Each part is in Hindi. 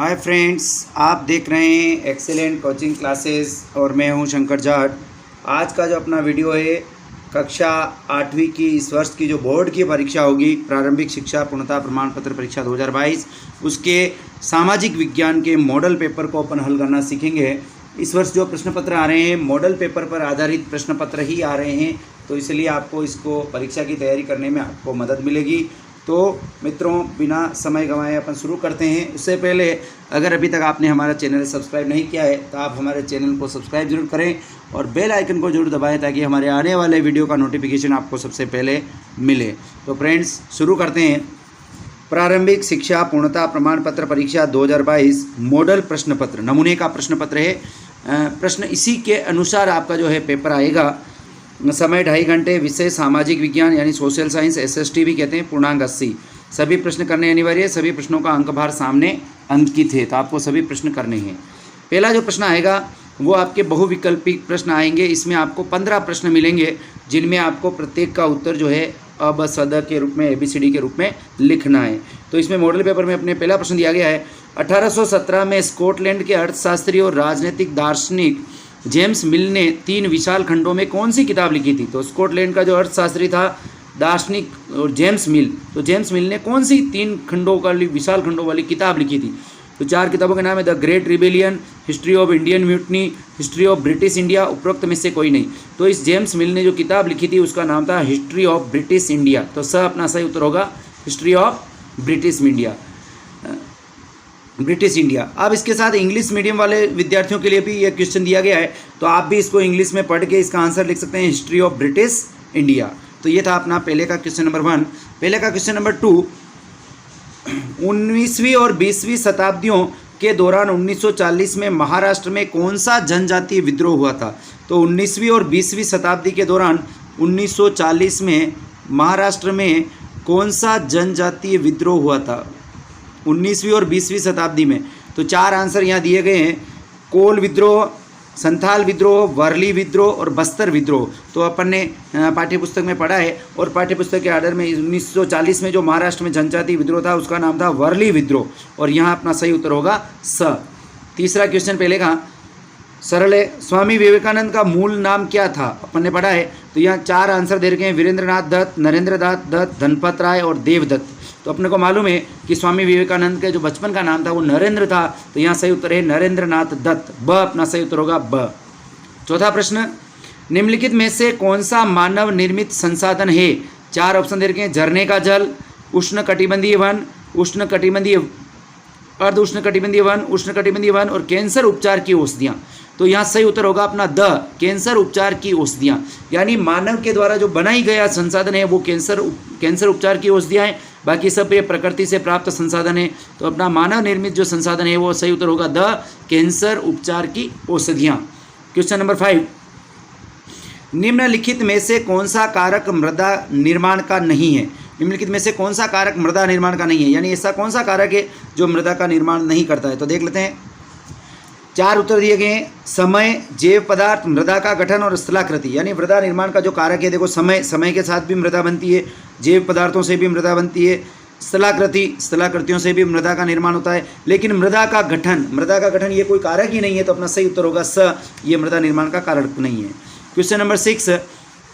हाय फ्रेंड्स, आप देख रहे हैं एक्सेलेंट कोचिंग क्लासेस और मैं हूं शंकर जाट। आज का जो अपना वीडियो है कक्षा 8वीं की इस वर्ष की जो बोर्ड की परीक्षा होगी, प्रारंभिक शिक्षा पूर्णता प्रमाण पत्र परीक्षा 2022, उसके सामाजिक विज्ञान के मॉडल पेपर को अपन हल करना सीखेंगे। इस वर्ष जो प्रश्न पत्र आ रहे हैं मॉडल पेपर पर आधारित प्रश्न पत्र ही आ रहे हैं, तो इसलिए आपको इसको परीक्षा की तैयारी करने में आपको मदद मिलेगी। तो मित्रों, बिना समय गंवाए अपन शुरू करते हैं। उससे पहले अगर अभी तक आपने हमारा चैनल सब्सक्राइब नहीं किया है तो आप हमारे चैनल को सब्सक्राइब जरूर करें और बेल आइकन को जरूर दबाएं ताकि हमारे आने वाले वीडियो का नोटिफिकेशन आपको सबसे पहले मिले। तो फ्रेंड्स, शुरू करते हैं। प्रारंभिक शिक्षा पूर्णता प्रमाण पत्र परीक्षा 2022 मॉडल प्रश्न पत्र, नमूने का प्रश्न पत्र है। प्रश्न इसी के अनुसार आपका जो है पेपर आएगा। समय 2.5 घंटे, विषय सामाजिक विज्ञान यानी सोशल साइंस, SST भी कहते हैं, पूर्णांक 80। सभी प्रश्न करने अनिवार्य है। सभी प्रश्नों का अंक भार सामने अंकित है, तो आपको सभी प्रश्न करने हैं। पहला जो प्रश्न आएगा वो आपके बहुविकल्पिक प्रश्न आएंगे। इसमें आपको 15 प्रश्न मिलेंगे जिनमें आपको प्रत्येक का उत्तर जो है अब सद के रूप में ABCD के रूप में लिखना है। तो इसमें मॉडल पेपर में अपने पहला प्रश्न दिया गया है, 1817 में स्कॉटलैंड के अर्थशास्त्री और राजनीतिक दार्शनिक जेम्स मिल ने 3 विशाल खंडों में कौन सी किताब लिखी थी। तो स्कॉटलैंड का जो अर्थशास्त्री था दार्शनिक और जेम्स मिल, तो जेम्स मिल ने कौन सी 3 खंडों वाली विशाल खंडों वाली किताब लिखी थी। तो 4 किताबों के नाम है the great rebellion, history of Indian mutiny, history of British India, उपरोक्त में से कोई नहीं। तो इस जेम्स मिल ने जो किताब लिखी थी उसका नाम था हिस्ट्री ऑफ ब्रिटिश इंडिया। तो अपना सही उत्तर होगा हिस्ट्री ऑफ ब्रिटिश इंडिया। अब इसके साथ इंग्लिश मीडियम वाले विद्यार्थियों के लिए भी यह क्वेश्चन दिया गया है, तो आप भी इसको इंग्लिश में पढ़ के इसका आंसर लिख सकते हैं, हिस्ट्री ऑफ ब्रिटिश इंडिया। तो ये था अपना पहले का क्वेश्चन नंबर 1। पहले का क्वेश्चन नंबर 2, 19वीं और 20वीं शताब्दियों के दौरान 1940 में महाराष्ट्र में कौन सा जनजातीय विद्रोह हुआ था। तो 19वीं और 20वीं शताब्दी के दौरान 1940 में महाराष्ट्र में कौन सा जनजातीय विद्रोह हुआ था 19वीं और 20वीं शताब्दी में। तो 4 आंसर यहाँ दिए गए हैं, कोल विद्रोह, संथाल विद्रोह, वर्ली विद्रोह और बस्तर विद्रोह। तो अपन ने पाठ्यपुस्तक में पढ़ा है और पाठ्यपुस्तक के आर्डर में 1940 में जो महाराष्ट्र में जनजातीय विद्रोह था उसका नाम था वर्ली विद्रोह, और यहाँ अपना सही उत्तर होगा स। तीसरा क्वेश्चन पहले का सरल है, स्वामी विवेकानंद का मूल नाम क्या था, अपन ने पढ़ा है। तो यहाँ 4 आंसर दे रखे हैं, वीरेंद्रनाथ दत्त, नरेंद्र दत्त, धनपत राय और देवदत्त। तो अपने को मालूम है कि स्वामी विवेकानंद के जो बचपन का नाम था वो नरेंद्र था, तो यहाँ सही उत्तर है नरेंद्रनाथ दत्त, ब अपना सही उत्तर होगा ब। चौथा प्रश्न, निम्नलिखित में से कौन सा मानव निर्मित संसाधन है। 4 ऑप्शन दे रखे हैं, झरने का जल, उष्णकटिबंधीय वन, उष्णकटिबंधीय अर्ध उष्णकटिबंधीय वन, उष्णकटिबंधीय वन और कैंसर उपचार की औषधियाँ। तो यहाँ सही उत्तर होगा अपना द, कैंसर उपचार की औषधियाँ। यानी मानव के द्वारा जो बनाई गया संसाधन है वो कैंसर उपचार की औषधियाँ हैं, बाकी सब ये प्रकृति से प्राप्त संसाधन है। तो अपना मानव निर्मित जो संसाधन है वो सही उत्तर होगा द, कैंसर उपचार की औषधियाँ। क्वेश्चन नंबर 5, निम्नलिखित में से कौन सा कारक मृदा निर्माण का नहीं है। निम्नलिखित में से कौन सा कारक मृदा निर्माण का नहीं है, यानी ऐसा कौन सा कारक है जो मृदा का निर्माण नहीं करता है। तो देख लेते हैं, 4 उत्तर दिए गए हैं, समय, जैव पदार्थ, मृदा का गठन और स्थलाकृति। यानी मृदा निर्माण का जो कारक है, देखो समय के साथ भी मृदा बनती है, जैव पदार्थों से भी मृदा बनती है, स्थलाकृतियों से भी मृदा का निर्माण होता है, लेकिन मृदा का गठन ये कोई कारक ही नहीं है। तो अपना सही उत्तर होगा स, ये मृदा निर्माण का कारक नहीं है। क्वेश्चन नंबर 6,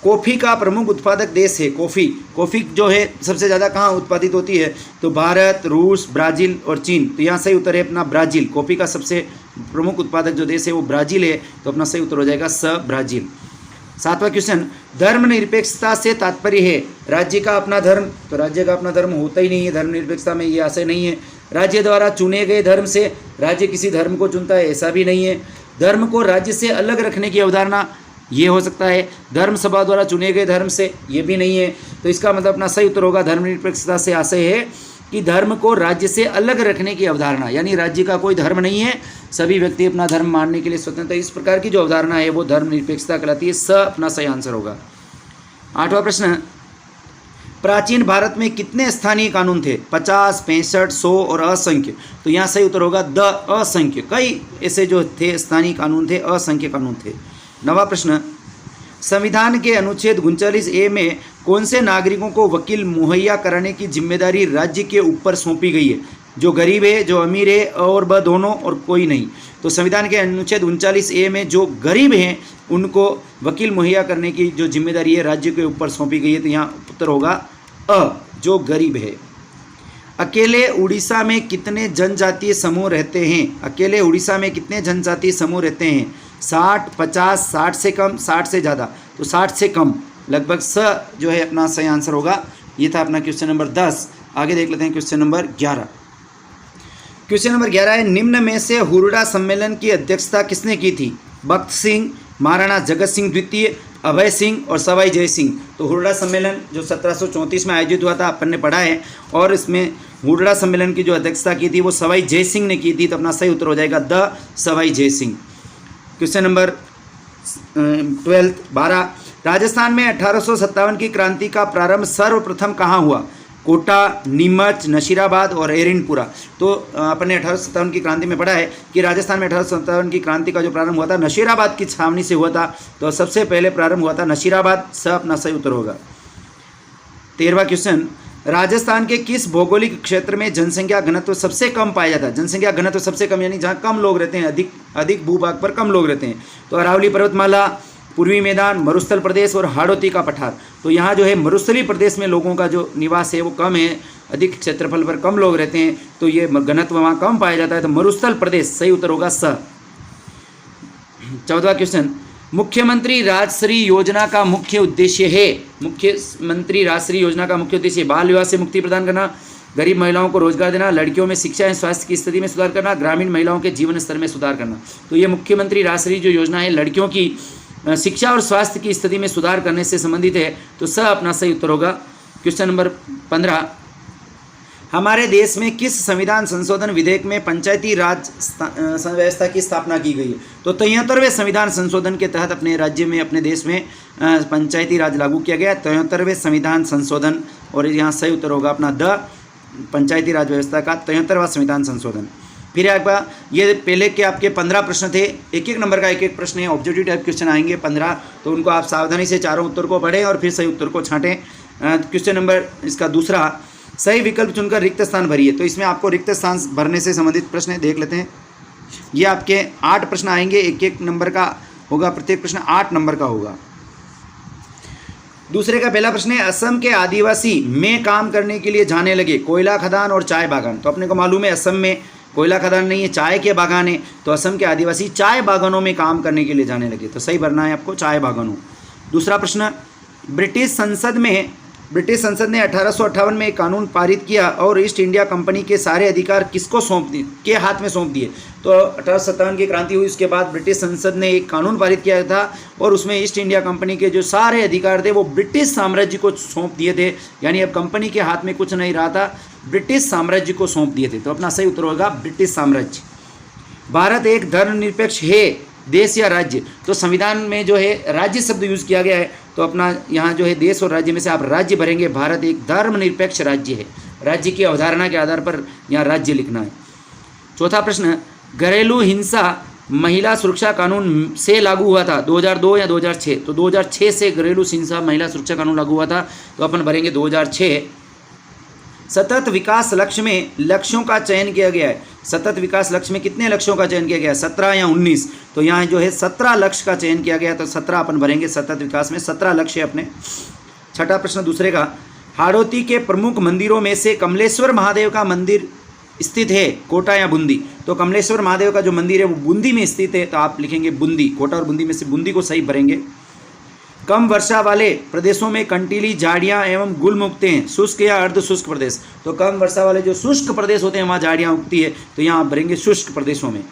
कॉफ़ी का प्रमुख उत्पादक देश है। कॉफ़ी जो है सबसे ज़्यादा कहाँ उत्पादित होती है। तो भारत, रूस, ब्राज़ील और चीन। तो यहाँ सही उत्तर है अपना ब्राज़ील। कॉफ़ी का सबसे प्रमुख उत्पादक जो देश है वो ब्राज़ील है, तो अपना सही उत्तर हो जाएगा स, ब्राज़ील। 7वां क्वेश्चन, धर्मनिरपेक्षता से तात्पर्य है राज्य का अपना धर्म। तो राज्य का अपना धर्म होता ही नहीं है, धर्मनिरपेक्षता में ये आशय नहीं है। राज्य द्वारा चुने गए धर्म से राज्य किसी धर्म को चुनता है, ऐसा भी नहीं है। धर्म को राज्य से अलग रखने की अवधारणा, ये हो सकता है। धर्म सभा द्वारा चुने गए धर्म से, ये भी नहीं है। तो इसका मतलब अपना सही उत्तर होगा धर्मनिरपेक्षता से आशय है कि धर्म को राज्य से अलग रखने की अवधारणा, यानी राज्य का कोई धर्म नहीं है, सभी व्यक्ति अपना धर्म मानने के लिए स्वतंत्र। इस प्रकार की जो अवधारणा है वो धर्मनिरपेक्षता कहलाती है, स अपना सही आंसर होगा। 8वां प्रश्न, प्राचीन भारत में कितने स्थानीय कानून थे। 50, 65, 100 और असंख्य। तो यहाँ सही उत्तर होगा द, असंख्य। कई ऐसे जो थे स्थानीय कानून थे, असंख्य कानून थे। 9वां प्रश्न, संविधान के अनुच्छेद 39A में कौन से नागरिकों को वकील मुहैया कराने की जिम्मेदारी राज्य के ऊपर सौंपी गई है। जो गरीब है, जो अमीर है और वह दोनों और कोई नहीं। तो संविधान के अनुच्छेद 39A में जो गरीब हैं उनको वकील मुहैया करने की जो जिम्मेदारी है राज्य के ऊपर सौंपी गई है। तो यहाँ उत्तर होगा अ, जो गरीब है। अकेले उड़ीसा में कितने जनजातीय समूह रहते हैं? अकेले उड़ीसा में कितने जनजातीय समूह रहते हैं? 60, 50, 60 से कम, 60 से ज़्यादा। तो 60 से कम, लगभग स जो है अपना सही आंसर होगा। ये था अपना क्वेश्चन नंबर 10। आगे देख लेते हैं क्वेश्चन नंबर 11। क्वेश्चन नंबर 11 है, निम्न में से हुरडा सम्मेलन की अध्यक्षता किसने की थी? भक्त सिंह, महाराणा जगत सिंह द्वितीय, अभय सिंह और सवाई जय सिंह। तो हुरडा सम्मेलन जो 1734 में आयोजित हुआ था अपन ने पढ़ा है, और इसमें हुरडा सम्मेलन की जो अध्यक्षता की थी वो सवाई जय सिंह ने की थी। तो अपना सही उत्तर हो जाएगा the Sawai Jai Singh. Question number 12, Rajasthan में 1857 की क्रांति का प्रारंभ सर्वप्रथम कहाँ हुआ? कोटा, नीमच, नशीराबाद और एरिनपुरा। तो अपन ने 1857 की क्रांति में पढ़ा है कि राजस्थान में 1857 की क्रांति का जो प्रारंभ हुआ था नशीराबाद की छावनी से हुआ था। तो सबसे पहले प्रारंभ हुआ था नशीराबाद। सब अपना सही उत्तर होगा। 13वां क्वेश्चन, राजस्थान के किस भौगोलिक क्षेत्र में जनसंख्या घनत्व सबसे कम पाया जाता है? जनसंख्या घनत्व सबसे कम यानी जहाँ कम लोग रहते हैं, अधिक भूभाग पर कम लोग रहते हैं। तो अरावली पर्वतमाला, पूर्वी मैदान, मरुस्थल प्रदेश और हाड़ौती का पठार। तो यहाँ जो है मरुस्थली प्रदेश में लोगों का जो निवास है वो कम है, अधिक क्षेत्रफल पर कम लोग रहते हैं, तो ये घनत्व वहाँ कम पाया जाता है। तो मरुस्थल प्रदेश सही उत्तर होगा स। 14वां क्वेश्चन, मुख्यमंत्री राजश्री योजना का मुख्य उद्देश्य है? मुख्यमंत्री राजश्री योजना का मुख्य उद्देश्य बाल विवाह से मुक्ति प्रदान करना, गरीब महिलाओं को रोजगार देना, लड़कियों में शिक्षा एवं स्वास्थ्य की स्थिति में सुधार करना, ग्रामीण महिलाओं के जीवन स्तर में सुधार करना। तो ये मुख्यमंत्री राजश्री जो योजना है लड़कियों की शिक्षा और स्वास्थ्य की स्थिति में सुधार करने से संबंधित है। तो स अपना सही उत्तर होगा। क्वेश्चन नंबर 15, हमारे देश में किस संविधान संशोधन विधेयक में पंचायती राज व्यवस्था की स्थापना की गई है? तो 73वें संविधान संशोधन के तहत अपने राज्य में, अपने देश में पंचायती राज लागू किया गया। 73वें संविधान संशोधन, और यहाँ सही उत्तर होगा अपना द पंचायती राज व्यवस्था का 73वां संविधान संशोधन। फिर एक बार ये पहले के आपके 15 प्रश्न थे, एक एक नंबर का एक एक प्रश्न है, ऑब्जेक्टिव टाइप क्वेश्चन आएंगे 15। तो उनको आप सावधानी से चारों उत्तर को पढ़ें और फिर सही उत्तर को छांटें। क्वेश्चन नंबर इसका दूसरा, सही विकल्प चुनकर रिक्त स्थान भरिए। तो इसमें आपको रिक्त स्थान भरने से संबंधित प्रश्न देख लेते हैं। ये आपके 8 प्रश्न आएंगे, एक एक नंबर का होगा, प्रत्येक प्रश्न 8 नंबर का होगा। दूसरे का पहला प्रश्न है, असम के आदिवासी में काम करने के लिए जाने लगे, कोयला खदान और चाय बागान। तो अपने को मालूम है असम में कोयला खदान नहीं है, चाय के बागान है। तो असम के आदिवासी चाय बागानों में काम करने के लिए जाने लगे। तो सही भरना है आपको चाय बागानों। दूसरा प्रश्न, ब्रिटिश संसद ने 1858 में एक कानून पारित किया और ईस्ट इंडिया कंपनी के सारे अधिकार किसको सौंप दिए, के हाथ में सौंप दिए? तो 1857 की क्रांति हुई, उसके बाद ब्रिटिश संसद ने एक कानून पारित किया था और उसमें ईस्ट इंडिया कंपनी के जो सारे अधिकार थे वो ब्रिटिश साम्राज्य को सौंप दिए थे। यानी अब कंपनी के हाथ में कुछ नहीं रहा था, ब्रिटिश साम्राज्य को सौंप दिए थे। तो अपना सही उत्तर होगा ब्रिटिश साम्राज्य। भारत एक धर्मनिरपेक्ष है देश या राज्य? तो संविधान में जो है राज्य शब्द यूज किया गया है। तो अपना यहाँ जो है देश और राज्य में से आप राज्य भरेंगे। भारत एक धर्मनिरपेक्ष राज्य है, राज्य की अवधारणा के आधार पर यहाँ राज्य लिखना है। चौथा प्रश्न, घरेलू हिंसा महिला सुरक्षा कानून से लागू हुआ था 2002 या 2006? तो 2006 से घरेलू हिंसा महिला सुरक्षा कानून लागू हुआ था। तो अपन भरेंगे 2006। सतत विकास लक्ष्य में लक्ष्यों का चयन किया गया है। सतत विकास लक्ष्य में कितने लक्ष्यों का चयन किया गया है, 17 या 19? तो यहाँ जो है 17 लक्ष्य का चयन किया गया। तो 17 अपन भरेंगे, सतत विकास में 17 लक्ष्य अपने। छठा प्रश्न दूसरे का, हाड़ौती के प्रमुख मंदिरों में से कमलेश्वर महादेव का मंदिर स्थित है कोटा या बूंदी? तो कमलेश्वर महादेव का जो मंदिर है वो बूंदी में स्थित है। तो आप लिखेंगे बूंदी, कोटा और बूंदी में से बूंदी को सही भरेंगे। कम वर्षा वाले प्रदेशों में कंटीली झाड़ियाँ एवं गुल्म उगते हैं, शुष्क या अर्ध शुष्क प्रदेश? तो कम वर्षा वाले जो शुष्क प्रदेश होते हैं वहाँ झाड़ियाँ उगती है। तो यहाँ भरेंगे शुष्क प्रदेशों में।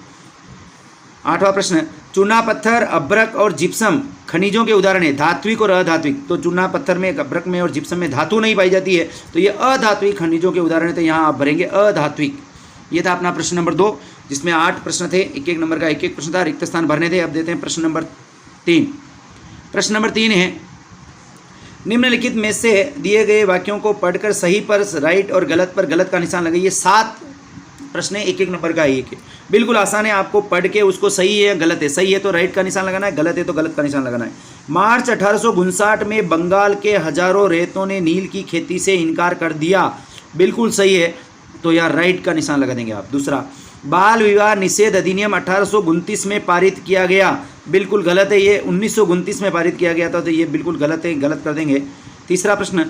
आठवां प्रश्न, चूना पत्थर, अभ्रक और जिप्सम खनिजों के उदाहरण है, धात्विक और अधात्विक? तो चूना पत्थर में, अभ्रक में और जिप्सम में धातु नहीं पाई जाती है, तो ये अधात्विक खनिजों के उदाहरण है। तो यहाँ आप भरेंगे अधात्विक। ये था अपना प्रश्न नंबर 2, जिसमें 8 प्रश्न थे, एक एक नंबर का एक एक प्रश्न था, रिक्त स्थान भरने थे। अब देते हैं प्रश्न नंबर 3। प्रश्न नंबर 3 है, निम्नलिखित में से दिए गए वाक्यों को पढ़कर सही पर राइट और गलत पर गलत का निशान लगाइए। 7 प्रश्न है, एक एक नंबर का एक है, बिल्कुल आसान है। आपको पढ़ के उसको सही है या गलत है, सही है तो राइट का निशान लगाना है, गलत है तो गलत का निशान लगाना है। मार्च 1859 में बंगाल के हजारों रेतों ने नील की खेती से इनकार कर दिया, बिल्कुल सही है। तो यहाँ राइट का निशान लगा देंगे आप। दूसरा, बाल विवाह निषेध अधिनियम 1829 में पारित किया गया, बिल्कुल गलत है, ये 1929 में पारित किया गया था, तो ये बिल्कुल गलत है, गलत कर देंगे। तीसरा प्रश्न,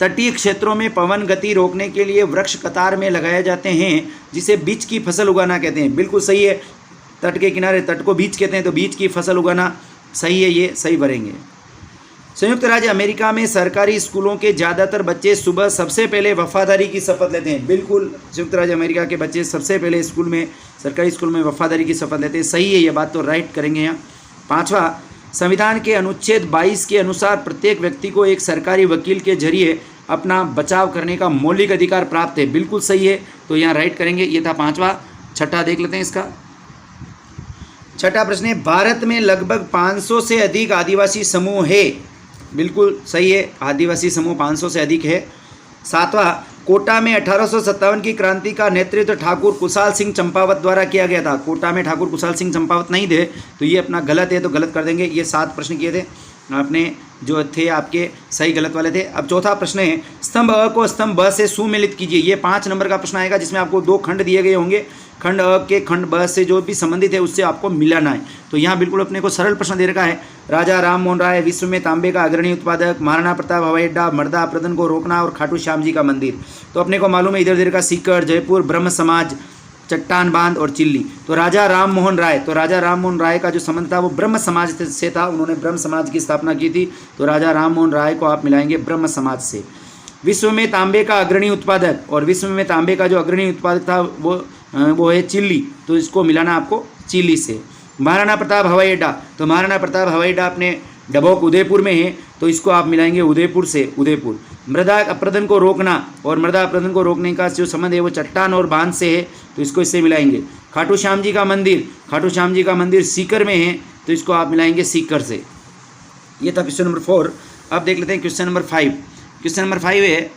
तटीय क्षेत्रों में पवन गति रोकने के लिए वृक्ष कतार में लगाए जाते हैं जिसे बीज की फसल उगाना कहते हैं, बिल्कुल सही है। तट के किनारे, तट को बीज कहते हैं, तो बीज की फसल उगाना सही है, ये सही भरेंगे। संयुक्त राज्य अमेरिका में सरकारी स्कूलों के ज़्यादातर बच्चे सुबह सबसे पहले वफादारी की शपथ लेते हैं, बिल्कुल संयुक्त राज्य अमेरिका के बच्चे सबसे पहले स्कूल में, सरकारी स्कूल में वफादारी की शपथ लेते हैं, सही है ये बात, तो राइट करेंगे यहाँ। पाँचवा, संविधान के अनुच्छेद 22 के अनुसार प्रत्येक व्यक्ति को एक सरकारी वकील के जरिए अपना बचाव करने का मौलिक अधिकार प्राप्त है, बिल्कुल सही है, तो यहाँ राइट करेंगे, ये था पाँचवा। छठा देख लेते हैं इसका। छठा प्रश्न है, भारत में लगभग 500 से अधिक आदिवासी समूह है, बिल्कुल सही है, आदिवासी समूह 500 से अधिक है। सातवां, कोटा में 1857 की क्रांति का नेतृत्व ठाकुर कुशाल सिंह चंपावत द्वारा किया गया था, कोटा में ठाकुर कुशाल सिंह चंपावत नहीं थे, तो ये अपना गलत है, तो गलत कर देंगे। ये 7 प्रश्न किए थे आपने, जो थे आपके सही गलत वाले थे। अब चौथा प्रश्न है, स्तंभ अ को स्तंभ ब से सुमेलित कीजिए, ये 5 नंबर का प्रश्न आएगा, जिसमें आपको 2 खंड दिए गए होंगे, खंड अ के खंड ब से जो भी संबंधित है उससे आपको मिलाना है। तो यहाँ बिल्कुल अपने को सरल प्रश्न दे रखा है, राजा राम मोहन राय विश्व में तांबे का अग्रणी उत्पादक, महाराणा प्रताप हवाई अड्डा, मर्दा अपरदन को रोकना और खाटू श्याम जी का मंदिर। तो अपने को मालूम है, इधर दे रखा सीकर, जयपुर, ब्रह्म समाज, चट्टान बांध और चिल्ली। तो राजा राम मोहन राय, तो राजा राम मोहन राय का जो संबंध था वो ब्रह्म समाज से था, उन्होंने ब्रह्म समाज की स्थापना की थी, तो राजा राम मोहन राय को आप मिलाएंगे ब्रह्म समाज से। विश्व में तांबे का अग्रणी उत्पादक, और विश्व में तांबे का जो अग्रणी उत्पादक था वो है चिल्ली, तो इसको मिलाना आपको चिल्ली से। महाराणा प्रताप हवाई अड्डा, तो महाराणा प्रताप हवाई अड्डा अपने डबोक उदयपुर में है, तो इसको आप मिलाएंगे उदयपुर से, उदयपुर। मृदा अपरदन को रोकना, और मृदा अपरदन को रोकने का जो संबंध है वो चट्टान और बांध से है, तो इसको इससे मिलाएंगे। खाटू श्याम जी का मंदिर, खाटू श्याम जी का मंदिर सीकर में है, तो इसको आप मिलाएंगे सीकर से। ये था क्वेश्चन नंबर 4। अब देख लेते हैं क्वेश्चन नंबर 5। क्वेश्चन नंबर 5 है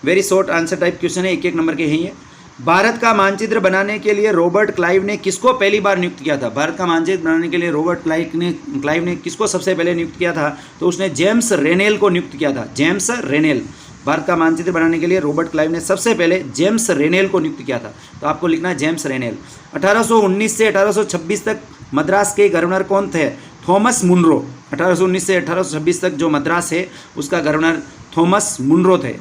very short answer type question है, 1-1 नंबर के हैं ये। भारत का मानचित्र बनाने के लिए रॉबर्ट क्लाइव ने किसको पहली बार नियुक्त किया था? भारत का मानचित्र बनाने के लिए रॉबर्ट क्लाइव ने किसको सबसे पहले नियुक्त किया था? तो उसने जेम्स रेनेल को नियुक्त किया था, जेम्स रेनेल। भारत का मानचित्र बनाने के लिए रॉबर्ट क्लाइव ने सबसे पहले जेम्स रेनेल को नियुक्त किया था, तो आपको लिखना है जेम्स रेनेल। 1819 से 1826 तक मद्रास के गवर्नर कौन थे? Thomas Munro. 1819 से 1826 तक जो मद्रास है उसका गवर्नर थॉमस मुनरो थे।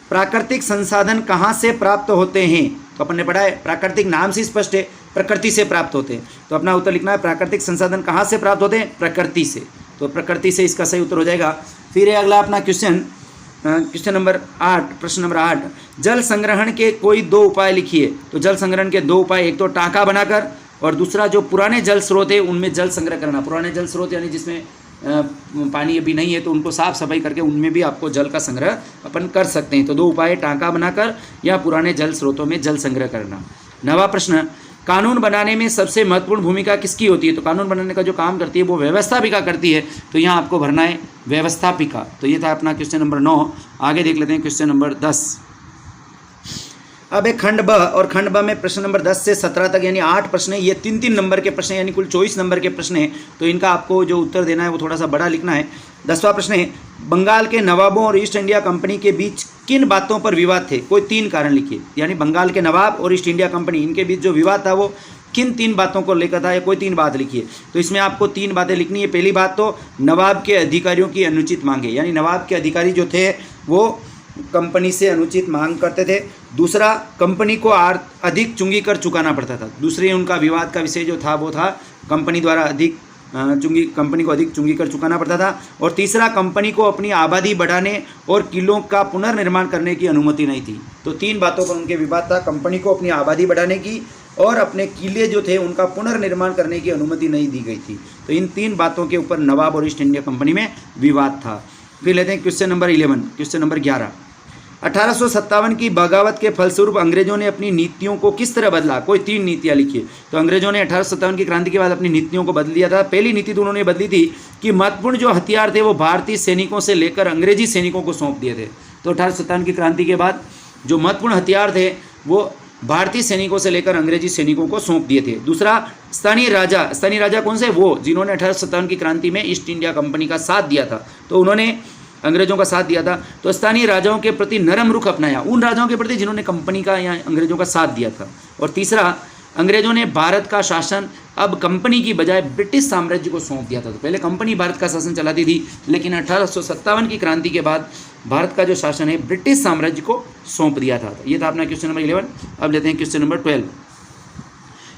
प्राकृतिक संसाधन कहाँ से प्राप्त होते हैं? तो अपन ने पढ़ा है, प्राकृतिक नाम से स्पष्ट है, प्रकृति से प्राप्त होते हैं, तो अपना उत्तर लिखना है प्राकृतिक संसाधन कहाँ से प्राप्त होते हैं? प्रकृति से, तो प्रकृति से इसका सही उत्तर हो जाएगा। फिर है अगला अपना क्वेश्चन नंबर 8, प्रश्न नंबर 8, जल संग्रहण के कोई 2 उपाय लिखिए। तो जल संग्रहण के 2 उपाय, एक तो टाँका बनाकर, और दूसरा जो पुराने जल स्रोत है उनमें जल संग्रह करना। पुराने जल स्रोत यानी जिसमें पानी अभी नहीं है तो उनको साफ सफाई करके उनमें भी आपको जल का संग्रह अपन कर सकते हैं। तो 2 उपाय, टाँका बनाकर या पुराने जल स्रोतों में जल संग्रह करना। 9वां प्रश्न, कानून बनाने में सबसे महत्वपूर्ण भूमिका किसकी होती है? तो कानून बनाने का जो काम करती है वो व्यवस्थापिका करती है, तो यहाँ आपको भरना है व्यवस्थापिका। तो ये था अपना क्वेश्चन नंबर 9। आगे देख लेते हैं क्वेश्चन नंबर 10। अब एक खंड ब, और खंड ब में प्रश्न नंबर 10 से 17 तक यानी 8 प्रश्न है। ये 3-3 नंबर के प्रश्न है, यानी कुल 24 नंबर के प्रश्न है, तो इनका आपको जो उत्तर देना है वो थोड़ा सा बड़ा लिखना है। 10वां प्रश्न है, बंगाल के नवाबों और ईस्ट इंडिया कंपनी के बीच किन बातों पर विवाद थे? कोई 3 कारण लिखिए, यानी बंगाल के नवाब और ईस्ट इंडिया कंपनी इनके बीच जो विवाद था वो किन 3 बातों को लेकर था, या कोई 3 बात लिखिए। तो इसमें आपको 3 बातें लिखनी है। पहली बात तो नवाब के अधिकारियों की अनुचित मांगे, यानी नवाब के अधिकारी जो थे वो कंपनी से अनुचित मांग करते थे। दूसरा, कंपनी को अधिक चुंगी कर चुकाना पड़ता था। दूसरी उनका विवाद का विषय जो था वो था कंपनी द्वारा कंपनी को अधिक चुंगी कर चुकाना पड़ता था। और तीसरा, कंपनी को अपनी आबादी बढ़ाने और किलों का पुनर्निर्माण करने की अनुमति नहीं थी। तो 3 बातों पर उनके विवाद था, कंपनी को अपनी आबादी बढ़ाने की और अपने किले जो थे उनका पुनर्निर्माण करने की अनुमति नहीं दी गई थी। तो इन 3 बातों के ऊपर नवाब और ईस्ट इंडिया कंपनी में विवाद था। फिर लेते हैं क्वेश्चन नंबर 11, क्वेश्चन नंबर 11। 1857 की बगावत के फलस्वरूप अंग्रेजों ने अपनी नीतियों को किस तरह बदला? कोई 3 नीतियाँ लिखिए। तो अंग्रेजों ने 1857 की क्रांति के बाद अपनी नीतियों को बदल दिया था। पहली नीति तो उन्होंने बदली थी कि महत्वपूर्ण जो हथियार थे वो भारतीय सैनिकों से लेकर अंग्रेजी सैनिकों को सौंप दिए थे। तो 1857 की क्रांति के बाद जो महत्वपूर्ण हथियार थे वो भारतीय सैनिकों से लेकर अंग्रेजी सैनिकों को सौंप दिए थे। दूसरा, स्थानीय राजा कौन से? वो जिन्होंने 1857 की क्रांति में ईस्ट इंडिया कंपनी का साथ दिया था। तो उन्होंने अंग्रेजों का साथ दिया था। तो स्थानीय राजाओं के प्रति नरम रुख अपनाया, उन राजाओं के प्रति जिन्होंने कंपनी का या अंग्रेजों का साथ दिया था। और तीसरा, अंग्रेजों ने भारत का शासन अब कंपनी की बजाय ब्रिटिश साम्राज्य को सौंप दिया था। तो पहले कंपनी भारत का शासन चलाती थी, लेकिन 1857 की क्रांति के बाद भारत का जो शासन है ब्रिटिश साम्राज्य को सौंप दिया था। ये था अपना क्वेश्चन नंबर 11। अब लेते हैं क्वेश्चन नंबर 12।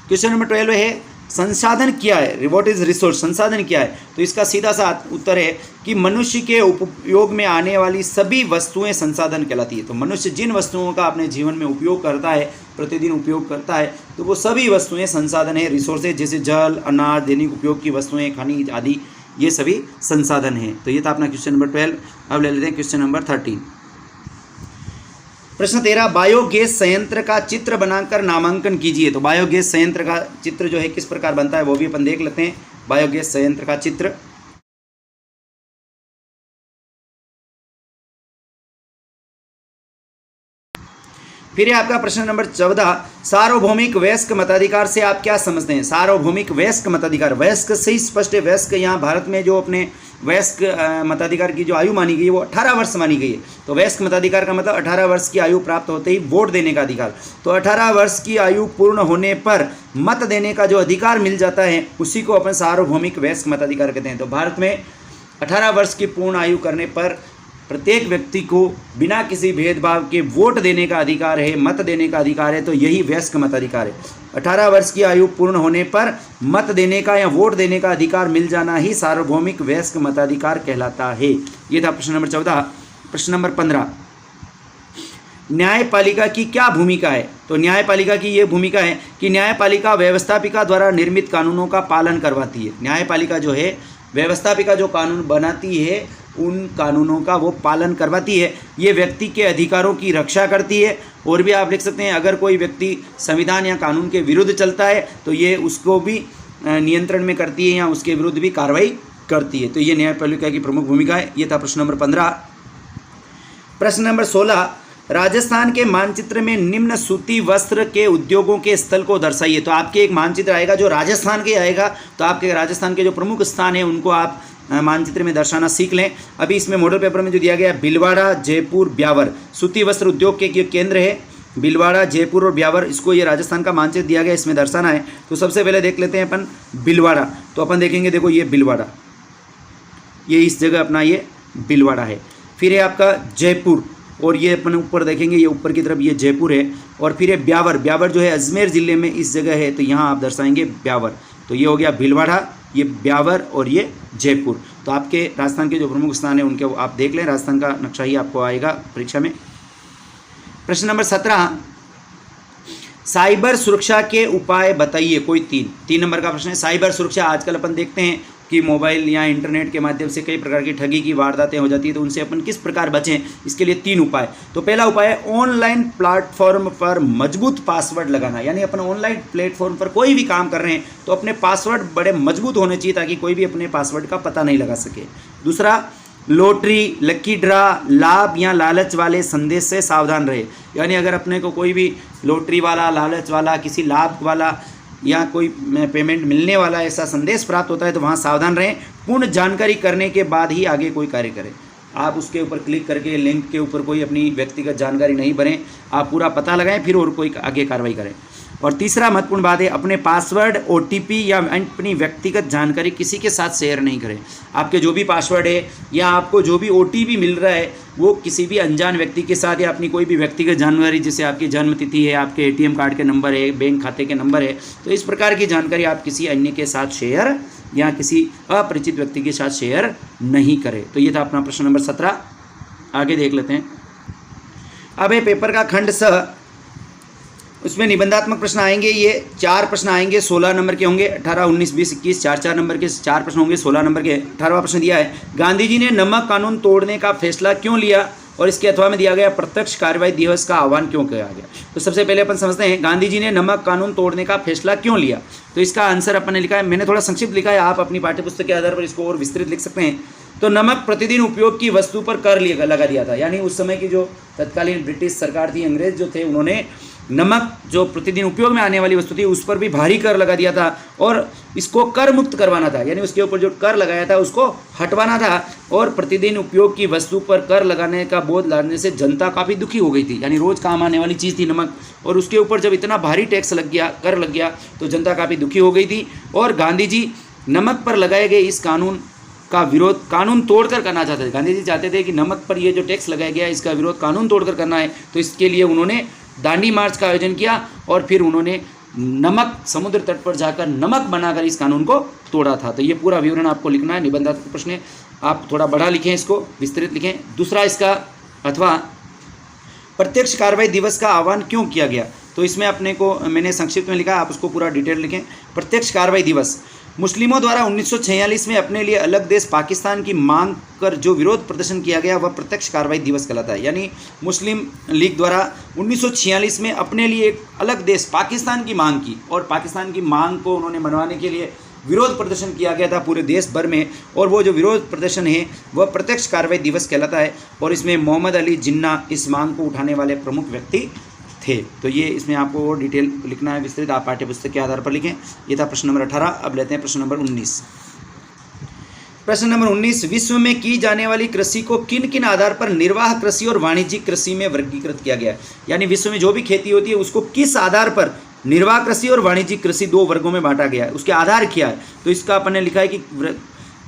क्वेश्चन नंबर 12 है संसाधन क्या है, व्हाट इज रिसोर्स, संसाधन क्या है। तो इसका सीधा सा उत्तर है कि मनुष्य के उपयोग में आने वाली सभी वस्तुएं संसाधन कहलाती है। तो मनुष्य जिन वस्तुओं का अपने जीवन में उपयोग करता है, प्रतिदिन उपयोग करता है, तो वो सभी वस्तुएं संसाधन है, रिसोर्सेज, जैसे जल, अनाज, दैनिक उपयोग की वस्तुएं, खनिज आदि, ये सभी संसाधन हैं। तो ये था अपना क्वेश्चन नंबर 12। अब ले लेते हैं क्वेश्चन नंबर 13। प्रश्न 13, बायोगैस संयंत्र का चित्र बनाकर नामांकन कीजिए। तो बायोगैस संयंत्र का चित्र जो है किस प्रकार बनता है वो भी अपन देख लेते हैं। बायोगैस संयंत्र का चित्र, फिर है आपका प्रश्न नंबर 14, सार्वभौमिक वयस्क मताधिकार से आप क्या समझते हैं। सार्वभौमिक वयस्क मताधिकार, वयस्क से ही स्पष्ट है। वयस्क यहाँ भारत में जो अपने वयस्क मताधिकार की जो आयु मानी गई है वो 18 वर्ष मानी गई है। तो वयस्क मताधिकार का मतलब 18 वर्ष की आयु प्राप्त होते ही वोट देने का अधिकार। तो 18 वर्ष की आयु पूर्ण होने पर मत देने का जो अधिकार मिल जाता है उसी को अपन सार्वभौमिक वयस्क मताधिकार कहते हैं। तो भारत में 18 वर्ष की पूर्ण आयु करने पर प्रत्येक व्यक्ति को बिना किसी भेदभाव के वोट देने का अधिकार है, मत देने का अधिकार है। तो यही वयस्क मताधिकार है। 18 वर्ष की आयु पूर्ण होने पर मत देने का या वोट देने का अधिकार मिल जाना ही सार्वभौमिक वयस्क मताधिकार कहलाता है। ये था प्रश्न नंबर 14। प्रश्न नंबर 15, न्यायपालिका की क्या भूमिका है। तो न्यायपालिका की ये भूमिका है कि न्यायपालिका व्यवस्थापिका द्वारा निर्मित कानूनों का पालन करवाती है। न्यायपालिका जो है व्यवस्थापिका जो कानून बनाती है उन कानूनों का वो पालन करवाती है। ये व्यक्ति के अधिकारों की रक्षा करती है। और भी आप लिख सकते हैं, अगर कोई व्यक्ति संविधान या कानून के विरुद्ध चलता है तो ये उसको भी नियंत्रण में करती है या उसके विरुद्ध भी कार्रवाई करती है। तो ये न्यायपालिका की प्रमुख भूमिका है। ये था प्रश्न नंबर 15। प्रश्न नंबर 16, राजस्थान के मानचित्र में निम्न सूती वस्त्र के उद्योगों के स्थल को दर्शाइए। तो आपके एक मानचित्र आएगा जो राजस्थान के आएगा, तो आपके राजस्थान के जो प्रमुख स्थान है उनको आप मानचित्र में दर्शाना सीख लें। अभी इसमें मॉडल पेपर में जो दिया गया है भीलवाड़ा, जयपुर, ब्यावर सूती वस्त्र उद्योग के केंद्र है भीलवाड़ा, जयपुर और ब्यावर, इसको ये राजस्थान का मानचित्र दिया गया, इसमें दर्शाना है। तो सबसे पहले देख लेते हैं अपन भीलवाड़ा। तो अपन देखेंगे, देखो ये भीलवाड़ा, ये इस जगह अपना ये भीलवाड़ा है। फिर है आपका जयपुर, और ये अपन ऊपर देखेंगे, ये ऊपर की तरफ ये जयपुर है। और फिर है ब्यावर, ब्यावर जो है अजमेर ज़िले में इस जगह है, तो यहाँ आप दर्शाएंगे ब्यावर। तो ये हो गया भीलवाड़ा, ये ब्यावर और ये जयपुर। तो आपके राजस्थान के जो प्रमुख स्थान है उनके आप देख लें, राजस्थान का नक्शा ही आपको आएगा परीक्षा में। प्रश्न नंबर 17, साइबर सुरक्षा के उपाय बताइए। कोई तीन नंबर का प्रश्न है। साइबर सुरक्षा, आजकल अपन देखते हैं कि मोबाइल या इंटरनेट के माध्यम से कई प्रकार की ठगी की वारदातें हो जाती है, तो उनसे अपन किस प्रकार बचें, इसके लिए 3 उपाय। तो पहला उपाय है ऑनलाइन प्लेटफॉर्म पर मजबूत पासवर्ड लगाना। यानी अपन ऑनलाइन प्लेटफॉर्म पर कोई भी काम कर रहे हैं तो अपने पासवर्ड बड़े मजबूत होने चाहिए ताकि कोई भी अपने पासवर्ड का पता नहीं लगा सके। दूसरा, लॉटरी, लकी ड्रा, लाभ या लालच वाले संदेश से सावधान रहे। यानी अगर अपने को कोई भी लॉटरी वाला, लालच वाला, किसी लाभ वाला या कोई पेमेंट मिलने वाला ऐसा संदेश प्राप्त होता है तो वहाँ सावधान रहें। पूर्ण जानकारी करने के बाद ही आगे कोई कार्य करें। आप उसके ऊपर क्लिक करके लिंक के ऊपर कोई अपनी व्यक्तिगत जानकारी नहीं भरें, आप पूरा पता लगाएं फिर और कोई आगे कार्रवाई करें। और तीसरा महत्वपूर्ण बात है, अपने पासवर्ड, OTP या अपनी व्यक्तिगत जानकारी किसी के साथ शेयर नहीं करें। आपके जो भी पासवर्ड है या आपको जो भी OTP मिल रहा है वो किसी भी अनजान व्यक्ति के साथ या अपनी कोई भी व्यक्तिगत जानकारी, जैसे आपकी जन्म तिथि है, आपके ATM कार्ड के नंबर है, बैंक खाते के नंबर है, तो इस प्रकार की जानकारी आप किसी अन्य के साथ शेयर या किसी अपरिचित व्यक्ति के साथ शेयर नहीं करें। तो ये था अपना प्रश्न नंबर 17। आगे देख लेते हैं। अब ये पेपर का खंड स, उसमें निबंधात्मक प्रश्न आएंगे। ये 4 प्रश्न आएंगे, 16 नंबर के होंगे। 18, 19, 20, 21, 4 नंबर के 4 प्रश्न होंगे, 16 नंबर के। 18वां प्रश्न दिया है, गांधी जी ने नमक कानून तोड़ने का फैसला क्यों लिया और इसके अथवा में दिया गया प्रत्यक्ष कार्रवाई दिवस का आह्वान क्यों किया गया। तो सबसे पहले अपन समझते हैं गांधी जी ने नमक कानून तोड़ने का फैसला क्यों लिया। तो इसका आंसर अपन ने लिखा है, मैंने थोड़ा संक्षिप्त लिखा है, आप अपनी पाठ्यपुस्तक के आधार पर इसको और विस्तृत लिख सकते हैं। तो नमक प्रतिदिन उपयोग की वस्तु पर कर लगा दिया था। यानी उस समय की जो तत्कालीन ब्रिटिश सरकार थी, अंग्रेज जो थे, उन्होंने नमक जो प्रतिदिन उपयोग में आने वाली वस्तु थी उस पर भी भारी कर लगा दिया था और इसको कर मुक्त करवाना था, यानी उसके ऊपर जो कर लगाया था उसको हटवाना था। और प्रतिदिन उपयोग की वस्तु पर कर लगाने का बोझ लादने से जनता काफ़ी दुखी हो गई थी, यानी रोज़ काम आने वाली चीज़ थी नमक, और उसके ऊपर जब इतना भारी टैक्स लग गया, कर लग गया, तो जनता काफ़ी दुखी हो गई थी। और गांधी जी नमक पर लगाए गए इस कानून का विरोध कानून तोड़कर करना चाहते थे। गांधी जी चाहते थे कि नमक पर ये जो टैक्स लगाया गया इसका विरोध कानून तोड़कर करना है, तो इसके लिए उन्होंने दांडी मार्च का आयोजन किया और फिर उन्होंने नमक समुद्र तट पर जाकर नमक बनाकर इस कानून को तोड़ा था। तो ये पूरा विवरण आपको लिखना है, निबंधात्मक प्रश्न है, आप थोड़ा बड़ा लिखें, इसको विस्तृत लिखें। दूसरा इसका अथवा प्रत्यक्ष कार्रवाई दिवस का आह्वान क्यों किया गया, तो इसमें अपने को मैंने संक्षिप्त में लिखा, आप उसको पूरा डिटेल लिखें। प्रत्यक्ष कार्रवाई दिवस मुस्लिमों द्वारा 1946 में अपने लिए अलग देश पाकिस्तान की मांग कर जो विरोध प्रदर्शन किया गया वह प्रत्यक्ष कार्रवाई दिवस कहलाता है। यानी मुस्लिम लीग द्वारा 1946 में अपने लिए एक अलग देश पाकिस्तान की मांग की और पाकिस्तान की मांग को उन्होंने मनवाने के लिए विरोध प्रदर्शन किया गया था पूरे देश भर में, और वो जो विरोध प्रदर्शन है वह प्रत्यक्ष कार्रवाई दिवस कहलाता है। और इसमें मोहम्मद अली जिन्ना इस मांग को उठाने वाले प्रमुख व्यक्ति थे। तो ये इसमें आपको और डिटेल लिखना है विस्तृत, आप पाठ्यपुस्तक के आधार पर लिखें। ये था प्रश्न नंबर 18। अब लेते हैं प्रश्न नंबर 19। प्रश्न नंबर 19, विश्व में की जाने वाली कृषि को किन किन आधार पर निर्वाह कृषि और वाणिज्यिक कृषि में वर्गीकृत किया गया है। यानी विश्व में जो भी खेती होती है उसको किस आधार पर निर्वाह कृषि और वाणिज्यिक कृषि दो वर्गों में बांटा गया है, उसके आधार क्या है। तो इसका अपन ने लिखा है कि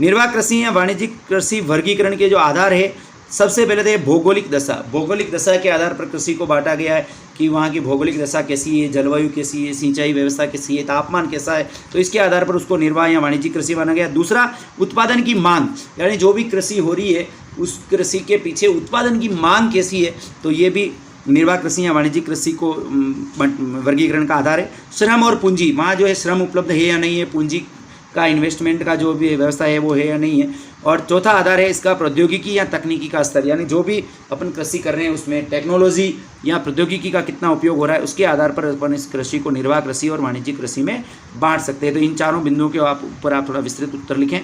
निर्वाह कृषि या वाणिज्यिक कृषि वर्गीकरण के जो आधार है, सबसे पहले तो भौगोलिक दशा, भौगोलिक दशा के आधार पर कृषि को बांटा गया है कि वहाँ की भौगोलिक दशा कैसी है, जलवायु कैसी है, सिंचाई व्यवस्था कैसी है, तापमान कैसा है, तो इसके आधार पर उसको निर्वाह या वाणिज्यिक कृषि माना गया। दूसरा, उत्पादन की मांग, यानी जो भी कृषि हो रही है उस कृषि के पीछे उत्पादन की मांग कैसी है, तो ये भी निर्वाह कृषि या वाणिज्यिक कृषि को वर्गीकरण का आधार है। श्रम और पूंजी, वहाँ जो है श्रम उपलब्ध है या नहीं है, पूंजी का इन्वेस्टमेंट का जो भी व्यवस्था है वो है या नहीं है। और चौथा आधार है इसका प्रौद्योगिकी या तकनीकी का स्तर, यानी जो भी अपन कृषि कर रहे हैं उसमें टेक्नोलॉजी या प्रौद्योगिकी का कितना उपयोग हो रहा है, उसके आधार पर अपन इस कृषि को निर्वाह कृषि और वाणिज्यिक कृषि में बांट सकते हैं। तो इन चारों बिंदुओं के ऊपर आप थोड़ा विस्तृत उत्तर लिखें।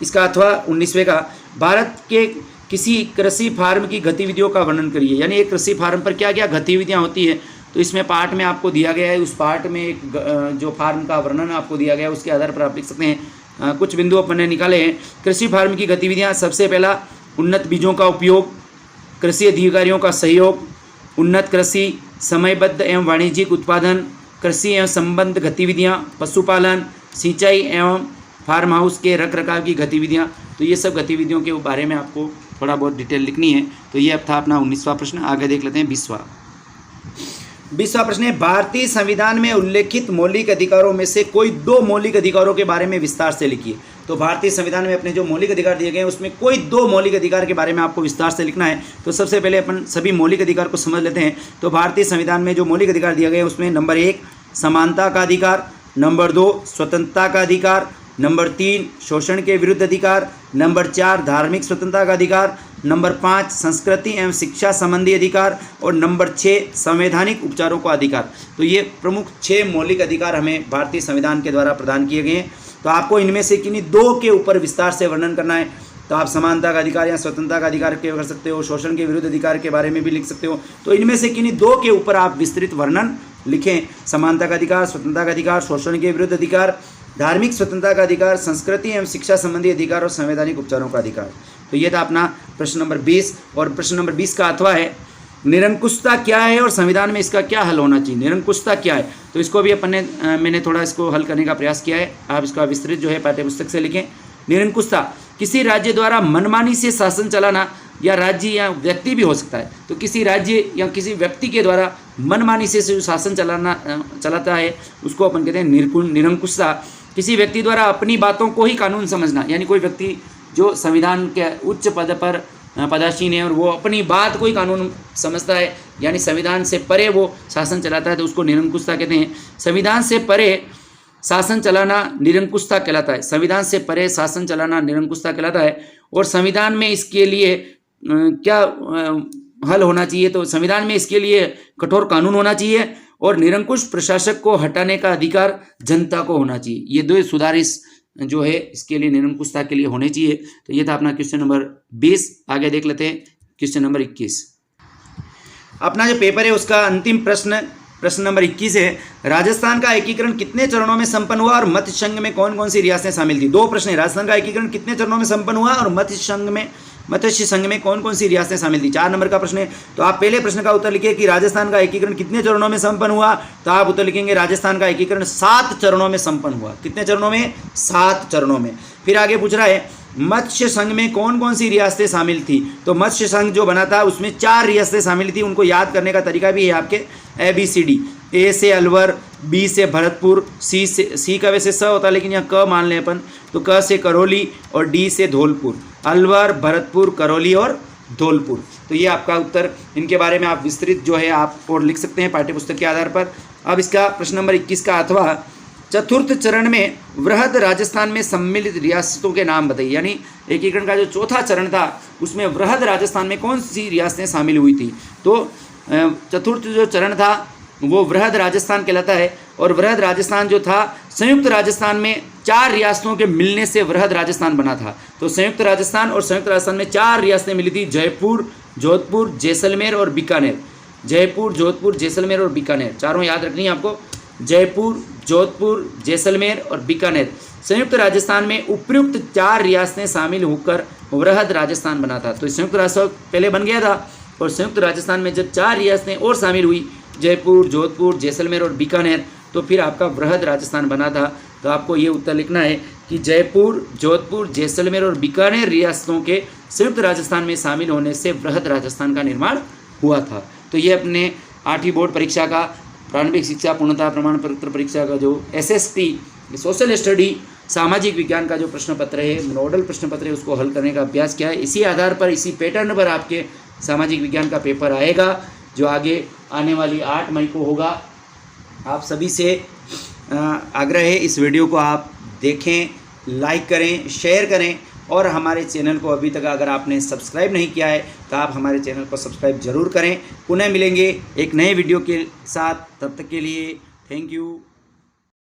इसका अथवा 19वें का, भारत के किसी कृषि फार्म की गतिविधियों का वर्णन करिए। यानी एक कृषि फार्म पर क्या क्या गतिविधियाँ होती है, तो इसमें पार्ट में आपको दिया गया है, उस पार्ट में एक जो फार्म का वर्णन आपको दिया गया है उसके आधार पर आप लिख सकते हैं। कुछ बिंदु अपन ने निकाले हैं। कृषि फार्म की गतिविधियां, सबसे पहला उन्नत बीजों का उपयोग, कृषि अधिकारियों का सहयोग, उन्नत कृषि, समयबद्ध एवं वाणिज्यिक उत्पादन, कृषि एवं संबंध गतिविधियां, पशुपालन, सिंचाई एवं फार्म हाउस के रखरखाव की गतिविधियां। तो ये सब गतिविधियों के बारे में आपको थोड़ा बहुत डिटेल लिखनी है। तो ये अब था अपना 19वां प्रश्न। आगे देख लेते हैं 20वां प्रश्न है, भारतीय संविधान में उल्लेखित मौलिक अधिकारों में से कोई दो मौलिक अधिकारों के बारे में विस्तार से लिखिए। तो भारतीय संविधान में अपने जो मौलिक अधिकार दिए गए हैं उसमें कोई दो मौलिक अधिकार के बारे में आपको विस्तार से लिखना है। तो सबसे पहले अपन सभी मौलिक अधिकार को समझ लेते हैं। तो भारतीय संविधान में जो मौलिक अधिकार दिए गए हैं उसमें नंबर 1 समानता का अधिकार, नंबर 2 स्वतंत्रता का अधिकार, नंबर 3 शोषण के विरुद्ध अधिकार, नंबर 4 धार्मिक स्वतंत्रता का अधिकार, नंबर 5 संस्कृति एवं शिक्षा संबंधी अधिकार और नंबर 6 संवैधानिक उपचारों का अधिकार। तो ये प्रमुख 6 मौलिक अधिकार हमें भारतीय संविधान के द्वारा प्रदान किए गए हैं। तो आपको इनमें से किन्हीं दो के ऊपर विस्तार से वर्णन करना है। तो आप समानता का अधिकार या स्वतंत्रता का अधिकार के कर सकते हो, शोषण के विरुद्ध अधिकार के बारे में भी लिख सकते हो। तो इनमें से किन्हीं दो के ऊपर आप विस्तृत वर्णन लिखें। समानता का अधिकार, स्वतंत्रता का अधिकार, शोषण के विरुद्ध अधिकार, धार्मिक स्वतंत्रता का अधिकार, संस्कृति एवं शिक्षा संबंधी अधिकार और संवैधानिक उपचारों का अधिकार। तो ये था अपना प्रश्न नंबर 20। और प्रश्न नंबर 20 का अथवा है, निरंकुशता क्या है और संविधान में इसका क्या हल होना चाहिए। निरंकुशता क्या है, तो इसको भी मैंने थोड़ा इसको हल करने का प्रयास किया है। आप इसका विस्तृत जो है पाठ्यपुस्तक से लिखें। निरंकुशता किसी राज्य द्वारा मनमानी से शासन चलाना, या राज्य या व्यक्ति भी हो सकता है। तो किसी राज्य या किसी व्यक्ति के द्वारा मनमानी से जो शासन चलाता है उसको अपन कहते हैं निरंकुशता। किसी व्यक्ति द्वारा अपनी बातों को ही कानून समझना, यानी कोई व्यक्ति जो संविधान के उच्च पद पर पदासीन है और वो अपनी बात को ही कानून समझता है, यानी संविधान से परे वो शासन चलाता है, तो उसको निरंकुशता कहते हैं। संविधान से परे शासन चलाना निरंकुशता कहलाता है। संविधान से परे शासन चलाना निरंकुशता कहलाता है। और संविधान में इसके लिए क्या हल होना चाहिए, तो संविधान में इसके लिए कठोर कानून होना चाहिए और निरंकुश प्रशासक को हटाने का अधिकार जनता को होना चाहिए। ये दो सुधार इस जो है इसके लिए निरंकुशता के लिए होने चाहिए। तो ये था अपना क्वेश्चन नंबर 20। आगे देख लेते हैं क्वेश्चन नंबर 21। अपना जो पेपर है उसका अंतिम प्रश्न नंबर 21 है, राजस्थान का एकीकरण कितने चरणों में संपन्न हुआ और मध्य संघ में कौन कौन सी रियासतें शामिल थी। दो प्रश्न है, राजस्थान का एकीकरण कितने चरणों में संपन्न हुआ और मत्स्य संघ में कौन कौन सी रियासतें शामिल थी। 4 नंबर का प्रश्न है। तो आप पहले प्रश्न का उत्तर लिखिए कि राजस्थान का एकीकरण कितने चरणों में संपन्न हुआ, तो आप उत्तर लिखेंगे राजस्थान का एकीकरण 7 चरणों में संपन्न हुआ। कितने चरणों में? 7 चरणों में। फिर आगे पूछ रहा है मत्स्य संघ में कौन कौन सी रियासतें शामिल थी। तो मत्स्य संघ जो बना था उसमें 4 रियासतें शामिल थी, उनको याद करने का तरीका भी है आपके ABCD। ए से अलवर, बी से भरतपुर, सी का वैसे स होता है लेकिन यहाँ क मान लें अपन, तो क से करौली और डी से धौलपुर। अलवर, भरतपुर, करौली और धौलपुर। तो ये आपका उत्तर। इनके बारे में आप विस्तृत जो है आप और लिख सकते हैं पाठ्यपुस्तक के आधार पर। अब इसका प्रश्न नंबर 21 का अथवा चतुर्थ चरण में वृहद राजस्थान में सम्मिलित रियासतों के नाम बताइए। यानी एकीकरण का जो चौथा चरण था उसमें वृहद राजस्थान में कौन सी रियासतें शामिल हुई थी। तो चतुर्थ जो चरण था वो वृहद राजस्थान कहलाता है। और वृहद राजस्थान जो था संयुक्त राजस्थान में 4 रियासतों के मिलने से वृहद राजस्थान बना था। तो संयुक्त राजस्थान में 4 रियासतें मिली थी, जयपुर, जोधपुर, जैसलमेर और बीकानेर। जयपुर, जोधपुर, जैसलमेर और बीकानेर, चारों याद रखनी है आपको। जयपुर, जोधपुर, जैसलमेर और बीकानेर। संयुक्त राजस्थान में उपयुक्त 4 रियासतें शामिल होकर वृहद राजस्थान बना था। तो संयुक्त राजस्थान पहले बन गया था और संयुक्त राजस्थान में जब 4 रियासतें और शामिल हुई, जयपुर, जोधपुर, जैसलमेर और बीकानेर, तो फिर आपका वृहद राजस्थान बना था। तो आपको ये उत्तर लिखना है कि जयपुर, जोधपुर, जैसलमेर और बीकानेर रियासतों के संयुक्त राजस्थान में शामिल होने से वृहद राजस्थान का निर्माण हुआ था। तो ये अपने 8वीं बोर्ड परीक्षा का प्रारंभिक शिक्षा पूर्णता प्रमाण पत्र परीक्षा का जो SST सोशल स्टडी सामाजिक विज्ञान का जो प्रश्न पत्र है, मॉडल प्रश्न पत्र है, उसको हल करने का अभ्यास किया है। इसी आधार पर, इसी पैटर्न पर आपके सामाजिक विज्ञान का पेपर आएगा जो आगे आने वाली 8 मई को होगा। आप सभी से आग्रह है इस वीडियो को आप देखें, लाइक करें, शेयर करें और हमारे चैनल को अभी तक अगर आपने सब्सक्राइब नहीं किया है तो आप हमारे चैनल को सब्सक्राइब जरूर करें। पुनः मिलेंगे एक नए वीडियो के साथ, तब तक के लिए थैंक यू।